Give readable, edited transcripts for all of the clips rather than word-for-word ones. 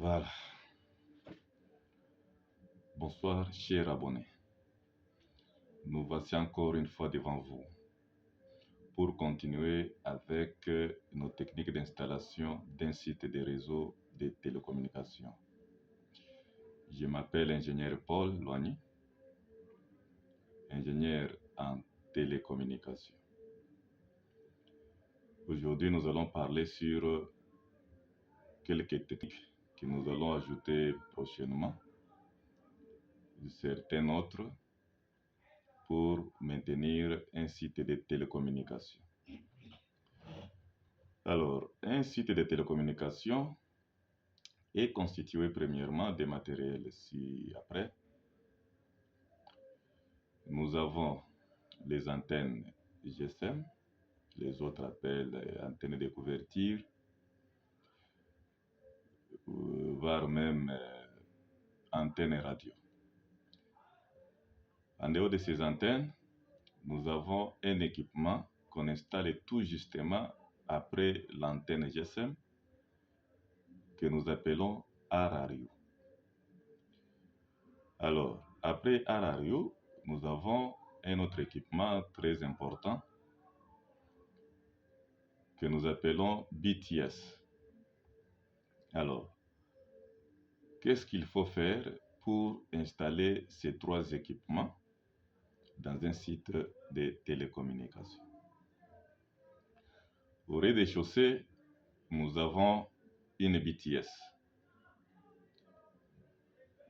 Voilà. Bonsoir, chers abonnés. Nous voici encore une fois devant vous pour continuer avec nos techniques d'installation d'un site de réseau de télécommunications. Je m'appelle ingénieur Paul Loigny, ingénieur en télécommunications. Aujourd'hui, nous allons parler sur quelques techniques que nous allons ajouter prochainement, certains autres, pour maintenir un site de télécommunication. Alors, un site de télécommunication est constitué premièrement de matériel ci-après. Nous avons les antennes GSM, les autres appellent antennes de couverture, voire même antennes radio. En dehors de ces antennes, nous avons un équipement qu'on installe tout justement après l'antenne GSM que nous appelons R-Radio. Alors, après R-Radio, nous avons un autre équipement très important que nous appelons BTS. Alors, qu'est-ce qu'il faut faire pour installer ces trois équipements dans un site de télécommunication? Au rez-de-chaussée, nous avons une BTS.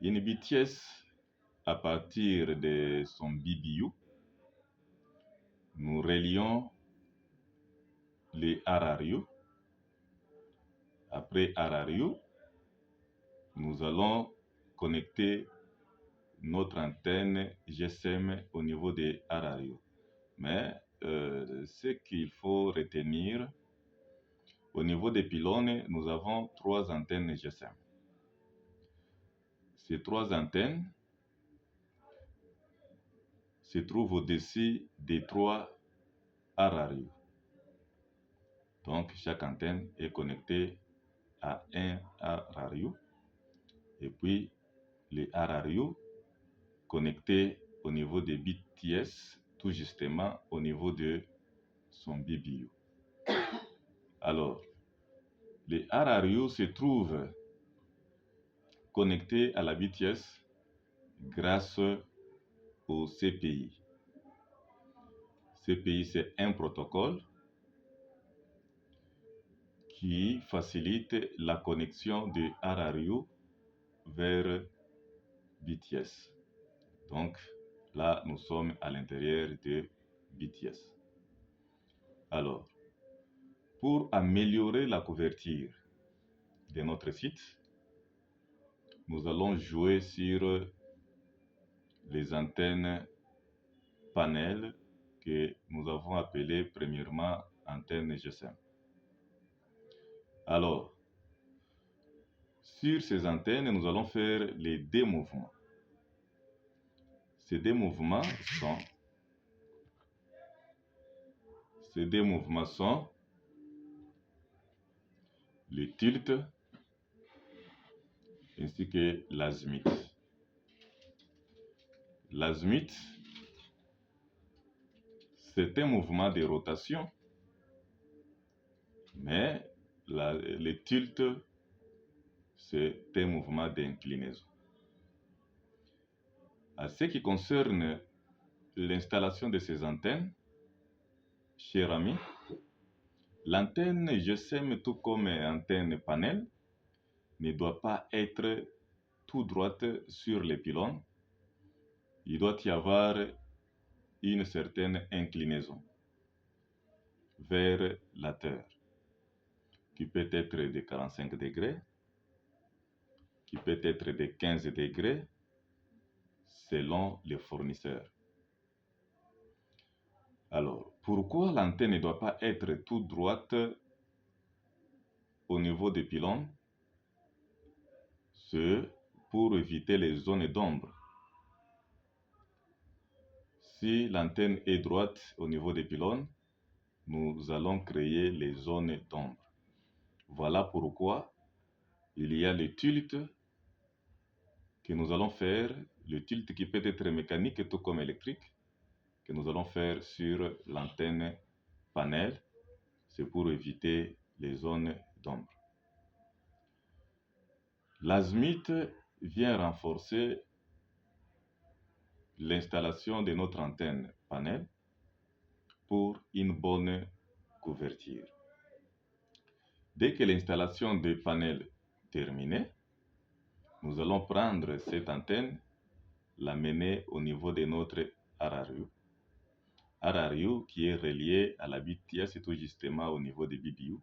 Une BTS, à partir de son BBU, nous relions les R-Radio. Après R-Radio, nous allons connecter notre antenne GSM au niveau de R-Radio. Mais ce qu'il faut retenir, au niveau des pylônes, nous avons trois antennes GSM. Ces trois antennes se trouvent au-dessus des trois R-Radio. Donc, chaque antenne est connectée à un R-Radio. Et puis, les R-Radio connectés au niveau des BTS, tout justement au niveau de son BBU. Alors, les R-Radio se trouvent connectés à la BTS grâce au CPI. CPI, c'est un protocole qui facilite la connexion de R-Radio vers BTS. Donc, là, nous sommes à l'intérieur de BTS. Alors, pour améliorer la couverture de notre site, nous allons jouer sur les antennes panel que nous avons appelées premièrement antennes GSM. Alors, sur ces antennes, nous allons faire les deux mouvements. Ces deux mouvements sont le tilt ainsi que l'azimut. L'azimut, c'est un mouvement de rotation, mais le tilt, c'est un mouvement d'inclinaison. À ce qui concerne l'installation de ces antennes, chers amis, l'antenne GSM, tout comme antenne panel, ne doit pas être tout droite sur les pylônes. Il doit y avoir une certaine inclinaison vers la terre, qui peut être de 45 degrés, qui peut être de 15 degrés, selon les fournisseurs. Alors, pourquoi l'antenne ne doit pas être tout droite au niveau des pylônes? C'est pour éviter les zones d'ombre. Si l'antenne est droite au niveau des pylônes, nous allons créer les zones d'ombre. Voilà pourquoi il y a le tilt que nous allons faire, le tilt qui peut être mécanique tout comme électrique, que nous allons faire sur l'antenne panel. C'est pour éviter les zones d'ombre. L'azimut vient renforcer l'installation de notre antenne panel pour une bonne couverture. Dès que l'installation des panels est terminée, nous allons prendre cette antenne, l'amener au niveau de notre RRU qui est relié à la BTS tout justement au niveau de BBU.